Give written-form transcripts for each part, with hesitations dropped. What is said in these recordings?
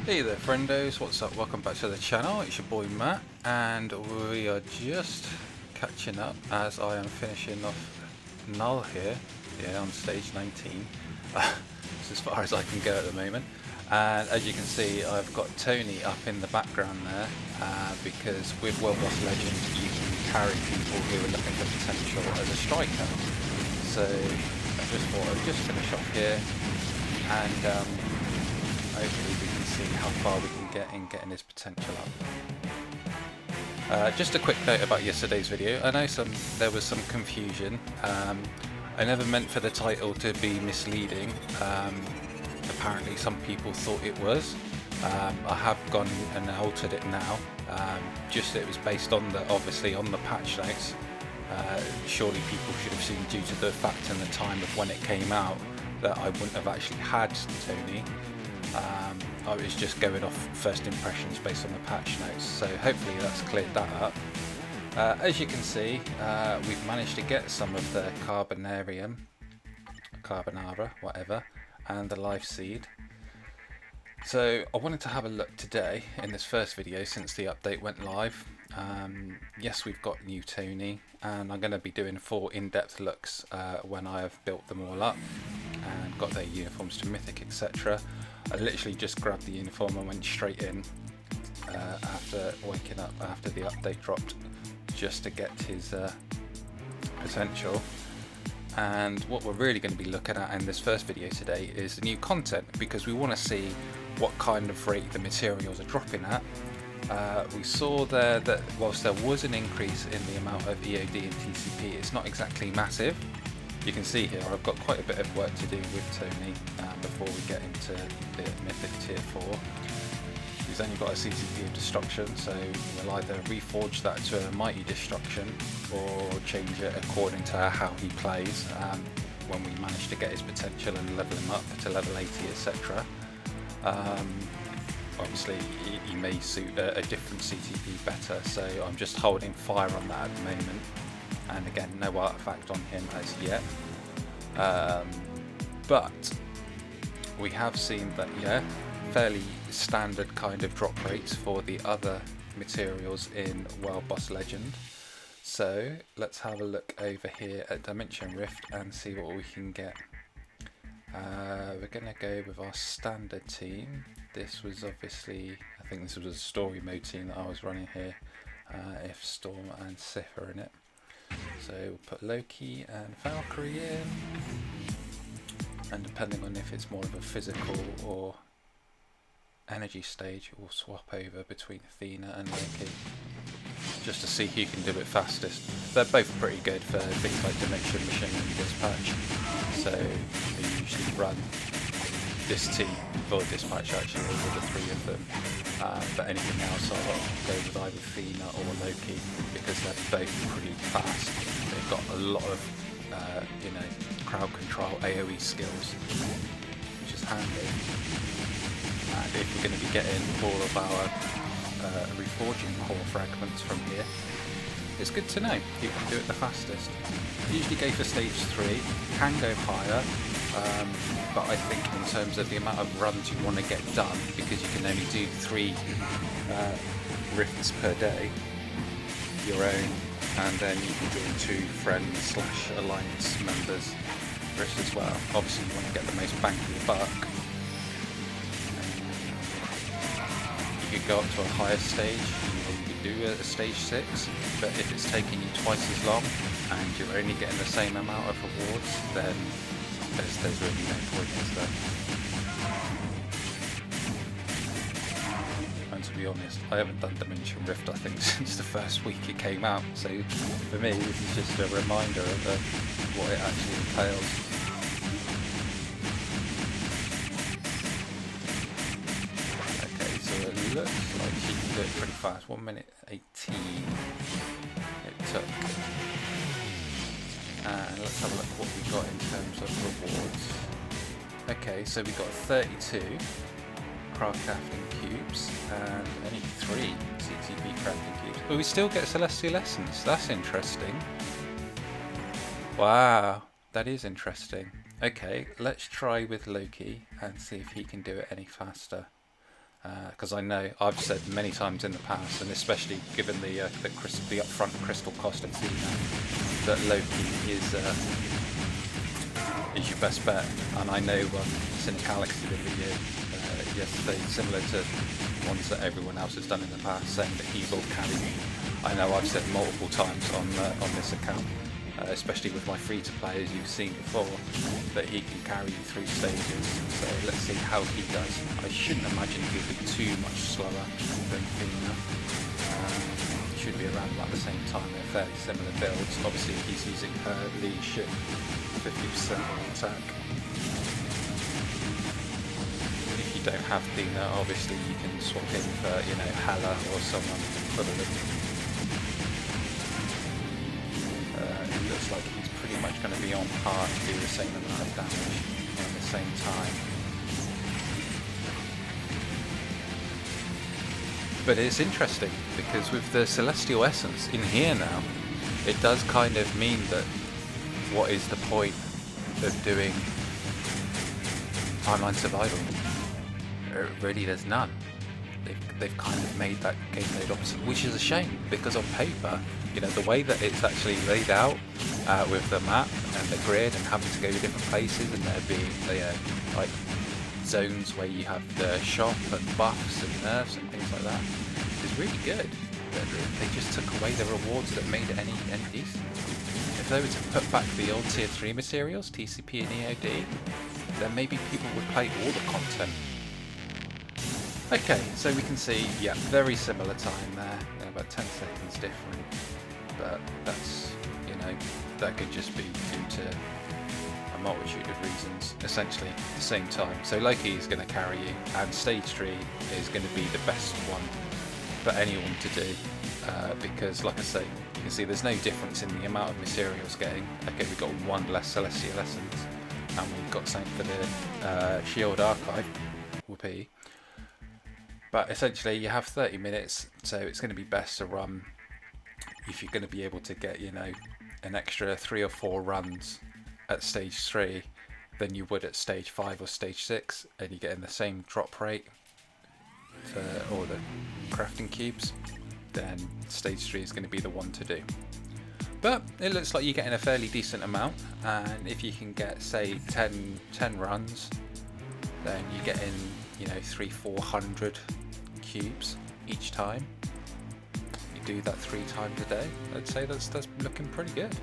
Hey there friendos, what's up? Welcome back to the channel. It's your boy Matt and we are just catching up as I am finishing off Null here, on stage 19. It's as far as I can go at the moment, and as you can see I've got Tony up in the background there because with World Boss Legend you can carry people who are looking for potential as a striker. So I just thought I'd just finish off here and hopefully we can see how far we can get in getting his potential up. Just a quick note about yesterday's video. I know there was some confusion. I never meant for the title to be misleading. Apparently some people thought it was. I have gone and altered it now. Just it was based on obviously on the patch notes. Surely people should have seen, due to the fact and the time of when it came out, that I wouldn't have actually had Tony. I was just going off first impressions based on the patch notes, so hopefully that's cleared that up. As you can see, we've managed to get some of the Carbonara, whatever, and the Life Seed. So I wanted to have a look today in this first video since the update went live. Yes, we've got new Tony, and I'm going to be doing 4 in-depth looks when I have built them all up and got their uniforms to Mythic, etc. I literally just grabbed the uniform and went straight in after waking up after the update dropped, just to get his potential. And what we're really going to be looking at in this first video today is the new content, because we want to see what kind of rate the materials are dropping at. We saw there that whilst there was an increase in the amount of EOD and TCP, it's not exactly massive. You can see here I've got quite a bit of work to do with Tony before we get into the Mythic Tier 4. He's only got a CCP of Destruction, so we'll either reforge that to a Mighty Destruction or change it according to how he plays when we manage to get his potential and level him up to level 80, etc. Obviously he may suit a different CTP better, so I'm just holding fire on that at the moment. And again, no artifact on him as yet, but we have seen that, yeah, fairly standard kind of drop rates for the other materials in World Boss Legend. So let's have a look over here at Dimension Rift and see what we can get. We're gonna go with our standard team. This was obviously, I think this was a story mode team that I was running here, if Storm and Sif are in it. So we'll put Loki and Valkyrie in, and depending on if it's more of a physical or energy stage, we'll swap over between Athena and Loki, just to see who can do it fastest. They're both pretty good for things like Dimension Mission and Dispatch, so we usually run this team for Dispatch actually, with the 3 of them. But anything else I'll go with either Athena or Loki, because they're both pretty fast. They've got a lot of crowd control AoE skills, which is handy. And if we're going to be getting all of our reforging core fragments from here, it's good to know who can do it the fastest. I usually go for stage 3, can go higher, but I think in terms of the amount of runs you want to get done, because you can only do 3 rifts per day, your own, and then you can join 2 friends / alliance members rifts as well. Obviously you want to get the most bang for your buck. You could go up to a higher stage, you could do a stage 6, but if it's taking you twice as long and you're only getting the same amount of rewards, then there's really no point, is there? And to be honest, I haven't done Dimension Rift I think since the first week it came out, so for me this is just a reminder of what it actually entails. Okay, so it looks like she can do it pretty fast. 1 minute 18 it took. And let's have a look what we got in terms of rewards. Okay, so we got 32 craft crafting cubes and only 3 CTP crafting cubes. But we still get Celestial Essence. That's interesting. Wow, that is interesting. Okay, let's try with Loki and see if he can do it any faster. because I know I've said many times in the past, and especially given the upfront crystal cost of Xena, that Loki is your best bet. And I know Cynic Alex did a video yesterday, similar to ones that everyone else has done in the past, saying that he will carry you. I know I've said multiple times on this account, especially with my free-to-play, as you've seen before, that he can carry you through stages. So let's see how he does. I shouldn't imagine he'll be too much slower than Fina. Should be around about the same time. They're fairly similar builds. Obviously, he's using her leadership, 50% on attack. If you don't have Fina, obviously you can swap in for, you know, Hela or someone equivalent. It looks like he's pretty much going to be on par to do the same amount of damage at the same time. But it's interesting because with the Celestial Essence in here now, it does kind of mean that what is the point of doing Online Survival? Really, there's none. They've kind of made that game mode opposite, which is a shame because on paper, you know, the way that it's actually laid out with the map and the grid and having to go to different places and there being like zones where you have the shop and buffs and nerfs and things like that is really good. But they just took away the rewards that made it any decent. If they were to put back the old tier 3 materials, TCP and EOD, then maybe people would play all the content. Okay, so we can see, yeah, very similar time there, about 10 seconds different, but that's, you know, that could just be due to a multitude of reasons, essentially at the same time. So Loki is going to carry you, and stage 3 is going to be the best one for anyone to do, because like I say, you can see there's no difference in the amount of materials getting. Okay, we've got one less Celestial Essence, and we've got something for the Shield Archive, whoopee. But essentially you have 30 minutes, so it's going to be best to run, if you're going to be able to get, you know, an extra 3 or 4 runs at stage 3 than you would at stage 5 or stage 6, and you're getting the same drop rate for all the crafting cubes, then stage 3 is going to be the one to do. But it looks like you're getting a fairly decent amount, and if you can get, say, 10 runs, then you're getting, you know, 300-400 cubes each time. You do that 3 times a day, I'd say that's looking pretty good.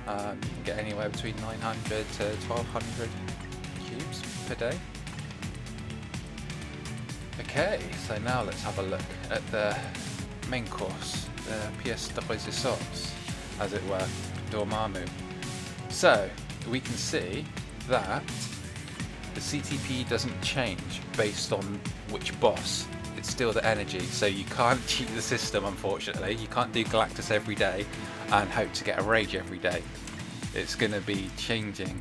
You can get anywhere between 900 to 1200 cubes per day. Okay, so now let's have a look at the main course, the pièce de résistance, as it were, Dormammu. So we can see that the CTP doesn't change based on which boss. It's still the energy, so you can't cheat the system, unfortunately. You can't do Galactus every day and hope to get a rage every day. It's going to be changing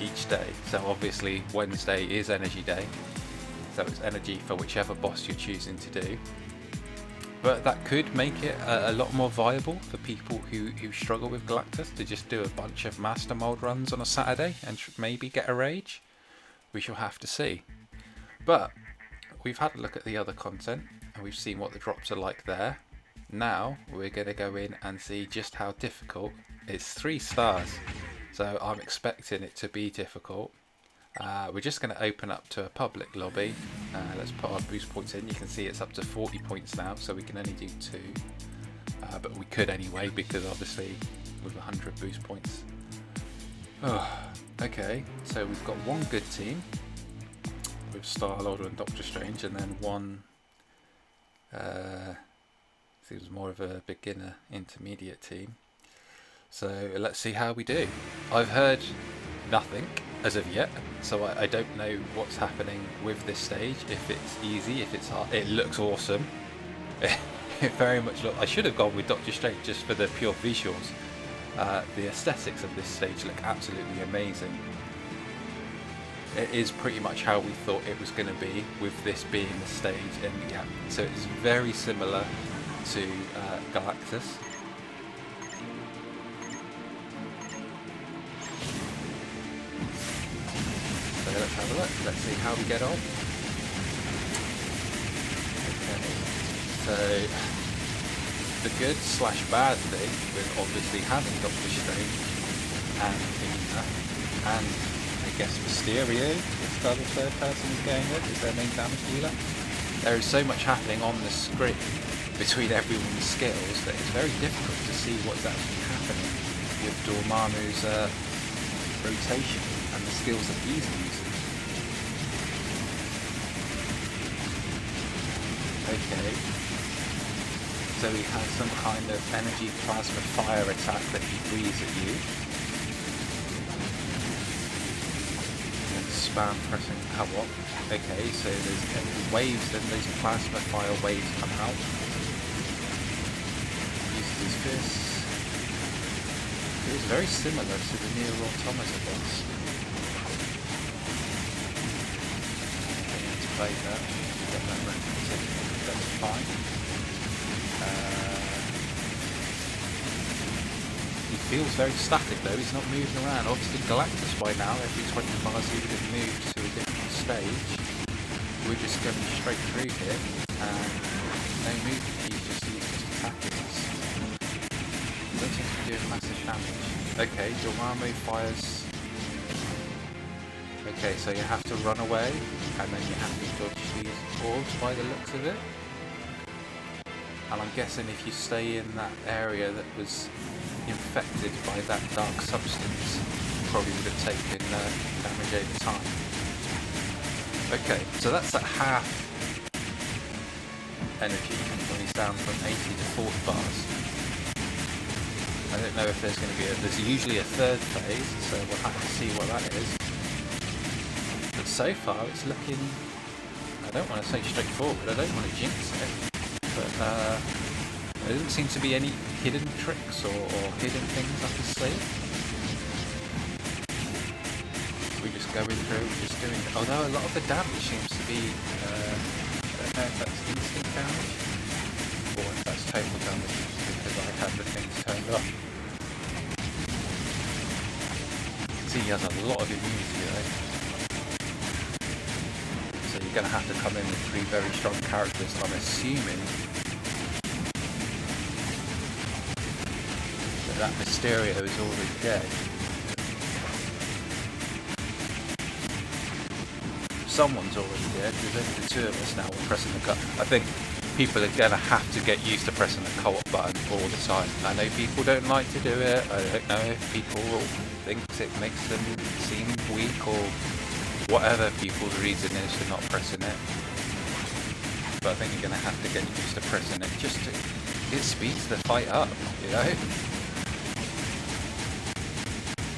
each day. So obviously Wednesday is energy day, so it's energy for whichever boss you're choosing to do. But that could make it a lot more viable for people who struggle with Galactus to just do a bunch of Master Mold runs on a Saturday and maybe get a rage. We shall have to see. But we've had a look at the other content and we've seen what the drops are like there. Now we're going to go in and see just how difficult. It's 3 stars, so I'm expecting it to be difficult. We're just going to open up to a public lobby. Let's put our boost points in. You can see it's up to 40 points now, so we can only do 2. But we could anyway, because obviously with 100 boost points. Oh, okay, so we've got one good team with Star-Lord and Doctor Strange, and then one seems more of a beginner intermediate team. So let's see how we do. I've heard nothing as of yet, so I don't know what's happening with this stage, if it's easy, if it's hard. It looks awesome. It very much looks. I should have gone with Doctor Strange just for the pure visuals. The aesthetics of this stage look absolutely amazing. It is pretty much how we thought it was going to be, with this being the stage, and yeah, so it's very similar to Galactus. So let's have a look, let's see how we get on. So the good slash bad thing with obviously having Doctor Strange and Nina and I guess Mysterio, if the other third person is going with, is their main damage dealer. There is so much happening on the screen between everyone's skills that it's very difficult to see what's actually happening with Dormammu's rotation and the skills that he's using. Okay. So he has some kind of energy plasma fire attack that he breathes at you. And spam pressing co-op. Okay, so there's waves, then those plasma fire waves come out. Uses his fists. It was very similar to the Nier Automata boss. To play that, get that reference, that's fine. He feels very static though, he's not moving around. Obviously Galactus by now, every 20 miles he would have moved to a different stage. We're just going straight through here, and no movement, he's just attacking us. Doesn't seem to be doing massive damage. Okay, Dormammu fires. Okay, so you have to run away, and then you have to dodge these orbs by the looks of it. And I'm guessing if you stay in that area that was infected by that dark substance, you probably would have taken damage over time. Okay, so that's at half energy when he's down from 80 to 40 bars. I don't know if there's going to be there's usually a third phase, so we'll have to see what that is. But so far it's looking, I don't want to say straightforward, I don't want to jinx it. But there doesn't seem to be any hidden tricks or hidden things up his sleeve. We're just going through, we're just doing it. Although a lot of the damage seems to be, I don't know if that's instant damage or if that's total damage because I have the things turned off. See, he has a lot of immunity though. So you're going to have to come in with 3 very strong characters, I'm assuming that Mysterio is already dead. Someone's already dead, there's only the 2 of us now, we're pressing the cut. I think people are going to have to get used to pressing the co-op button all the time. I know people don't like to do it, I don't know if people think it makes them seem weak or whatever people's reason is for not pressing it. But I think you're going to have to get used to pressing it just to, it speeds the fight up, you know?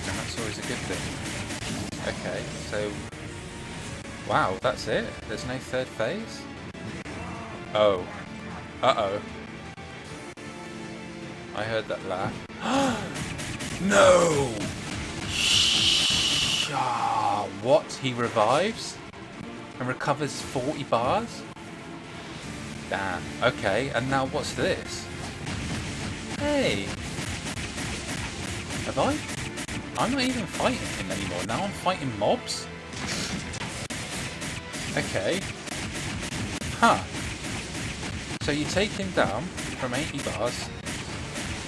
And that's always a good thing. Okay, so wow, that's it? There's no third phase? Oh. Uh-oh. I heard that laugh. No! What? He revives? And recovers 40 bars? Damn. Okay, and now what's this? Hey! Have I? I'm not even fighting him anymore. Now I'm fighting mobs? Okay. Huh. So you take him down from 80 bars,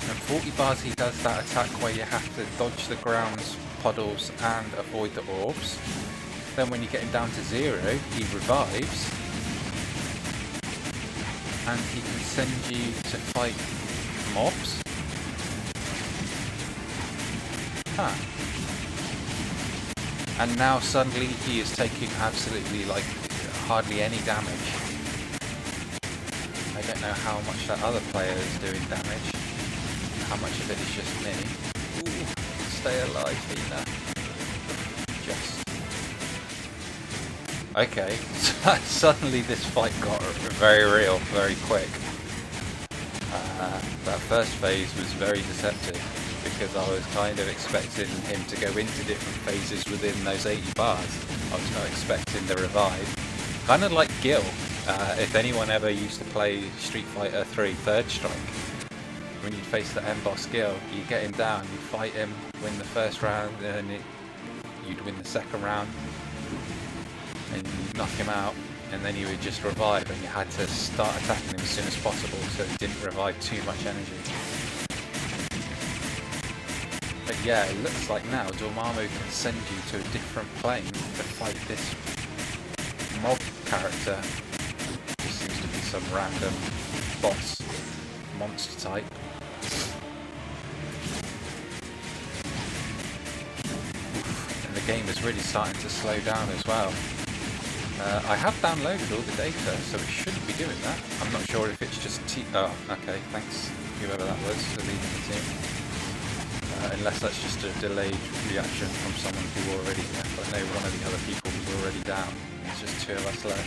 and 40 bars he does that attack where you have to dodge the ground's puddles and avoid the orbs. Then when you get him down to 0, he revives, and he can send you to fight mobs. Huh. And now suddenly he is taking absolutely like hardly any damage. I don't know how much that other player is doing damage. How much of it is just me. Ooh, stay alive, Tina. Just. Okay, suddenly this fight got very real, very quick. That first phase was very deceptive because I was kind of expecting him to go into different phases within those 80 bars. I was not expecting the revive. Kind of like Gil. If anyone ever used to play Street Fighter 3 Third Strike, when you'd face the end boss Gil, you'd get him down, you'd fight him, win the first round, and you'd win the second round, and you'd knock him out, and then he would just revive, and you had to start attacking him as soon as possible so he didn't revive too much energy. But yeah, it looks like now Dormammu can send you to a different plane to fight this mob character. Just seems to be some random boss monster type. And the game is really starting to slow down as well. I have downloaded all the data, so it shouldn't be doing that. I'm not sure if it's just oh, okay, thanks, whoever that was, for leaving the team. Unless that's just a delayed reaction from someone who already left. I know one of the other people was already down. It's just 2 of us left.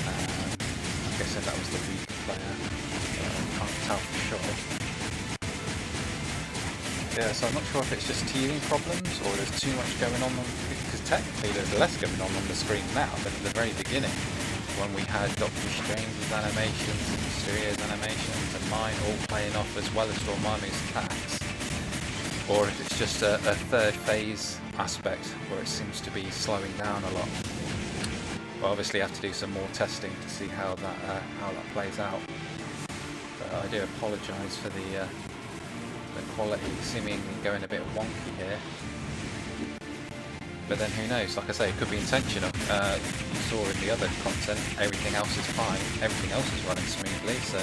I'm guessing that was the weak player. Can't tell for sure. Yeah, so I'm not sure if it's just teething problems or there's too much going on, because technically there's less going on the screen now than at the very beginning, when we had Doctor Strange's animations and Mysterio's animations and mine all playing off as well as Dormammu's attacks. Or if it's just a third phase aspect where it seems to be slowing down a lot. But obviously I have to do some more testing to see how that plays out. But I do apologise for the quality seemingly going a bit wonky here. But then who knows, like I say, it could be intentional. You saw in the other content, everything else is fine, everything else is running smoothly, so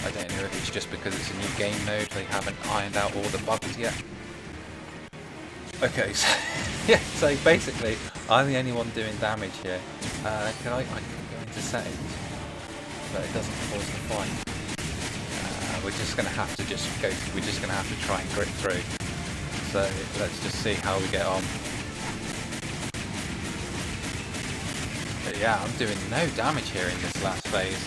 I don't know if it's just because it's a new game mode, they haven't ironed out all the bugs yet. Okay, so, yeah, so basically, I'm the only one doing damage here. I can go into settings, but it doesn't pause the fight. We're just going to have to we're just going to have to try and grit through. So let's just see how we get on. But yeah, I'm doing no damage here in this last phase,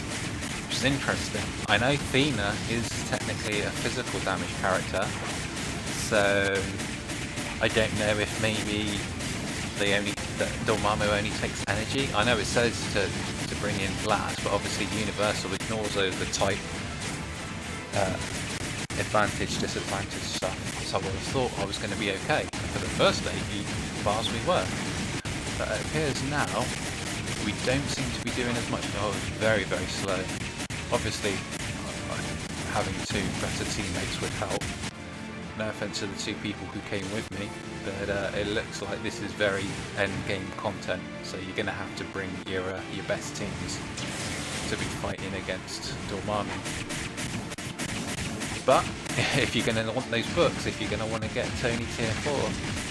which is interesting. I know Athena is technically a physical damage character, so I don't know if maybe that Dormammu only takes energy. I know it says to bring in blast, but obviously Universal ignores over the type advantage, disadvantage stuff, so I thought I was going to be okay. For the first 80 bars we were, but it appears now we don't seem to be doing as much. Oh, it's very, very slow. Obviously having 2 better teammates would help. No offense to the 2 people who came with me, but it looks like this is very end game content, so you're going to have to bring your best teams to be fighting against Dormammu. But if you're going to want those books, if you're going to want to get Tony tier 4,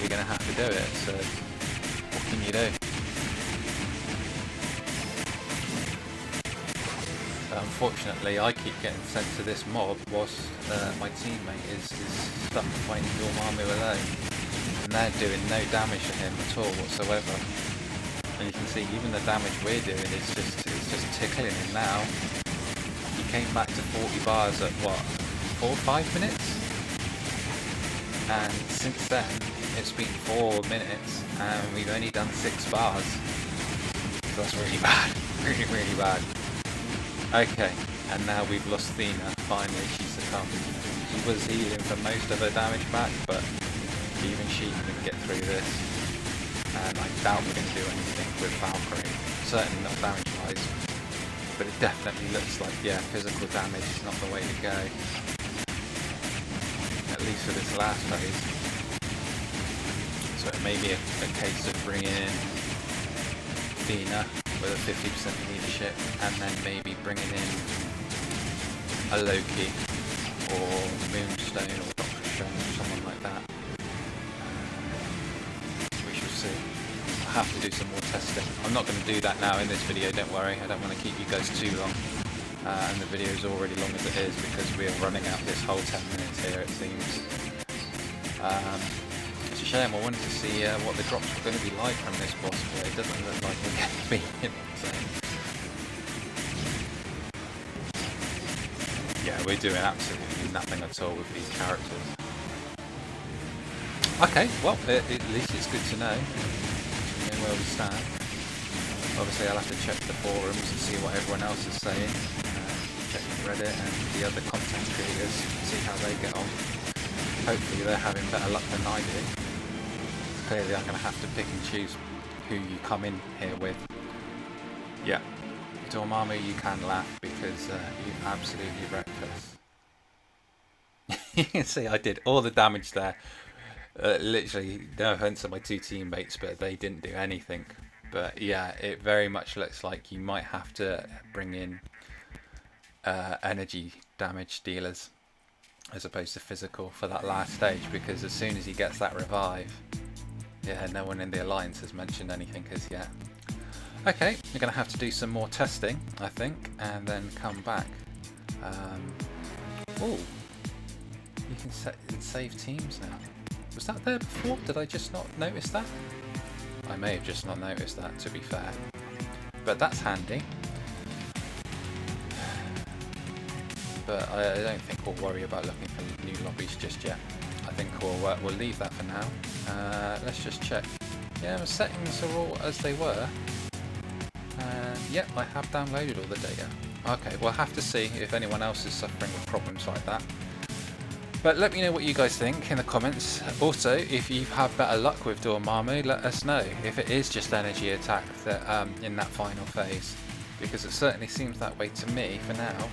you're going to have to do it, so what can you do? Unfortunately, I keep getting sent to this mob whilst my teammate is stuck fighting Dormammu alone, and they're doing no damage to him at all whatsoever. And you can see even the damage we're doing is just tickling him now. He came back to 40 bars at what, 4 or 5 minutes? And since then it's been 4 minutes and we've only done 6 bars. So that's really bad. Really, really bad. Okay, and now we've lost Athena. Finally she succumbed. She was healing for most of her damage back, but even she couldn't get through this. And I doubt we can do anything with Valkyrie. Certainly not damage wise. But it definitely looks like, yeah, physical damage is not the way to go. At least for this last phase. So it may be a case of bringing in Athena with a 50% leadership, and then maybe bringing in a Loki or Moonstone or Doctor Strange, someone like that. We shall see. I have to do some more testing. I'm not going to do that now in this video, don't worry. I don't want to keep you guys too long. And the video is already long as it is because we are running out this whole 10 minutes here, it seems. It's a shame. I wanted to see what the drops were going to be like from this boss, but it doesn't look like we're going to be in. So. Yeah, we're doing absolutely nothing at all with these characters. Okay, well, at least it's good to know where we stand. Obviously I'll have to check the forums and see what everyone else is saying, check Reddit and the other content creators, see how they get on. Hopefully they're having better luck than I do. Clearly I'm going to have to pick and choose who you come in here with, Yeah, Dormammu, you can laugh because you absolutely wrecked us. You can see I did all the damage there. Literally, no offense to my two teammates, but they didn't do anything. But yeah, it very much looks like you might have to bring in energy damage dealers as opposed to physical for that last stage, because as soon as he gets that revive, yeah, no one in the alliance has mentioned anything as yet. Okay, we're going to have to do some more testing, I think, and then come back. Oh, you can save teams now. Was that there before? Did I just not notice that? I may have just not noticed that, to be fair. But that's handy. But I don't think we'll worry about looking for new lobbies just yet. I think we'll leave that for now. Let's just check. Yeah, the settings are all as they were. Yep, I have downloaded all the data. Okay, we'll have to see if anyone else is suffering with problems like that. But let me know what you guys think in the comments. Also, if you've had better luck with Dormammu, let us know if it is just energy attack that in that final phase, because it certainly seems that way to me for now.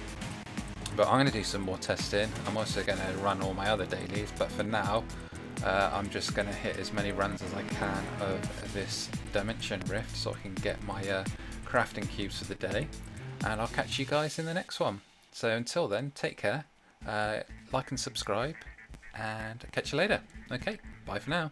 But I'm going to do some more testing. I'm also going to run all my other dailies, but for now I'm just going to hit as many runs as I can of this dimension rift so I can get my crafting cubes for the day, and I'll catch you guys in the next one. So until then, take care, like and subscribe, and catch you later. Okay, bye for now.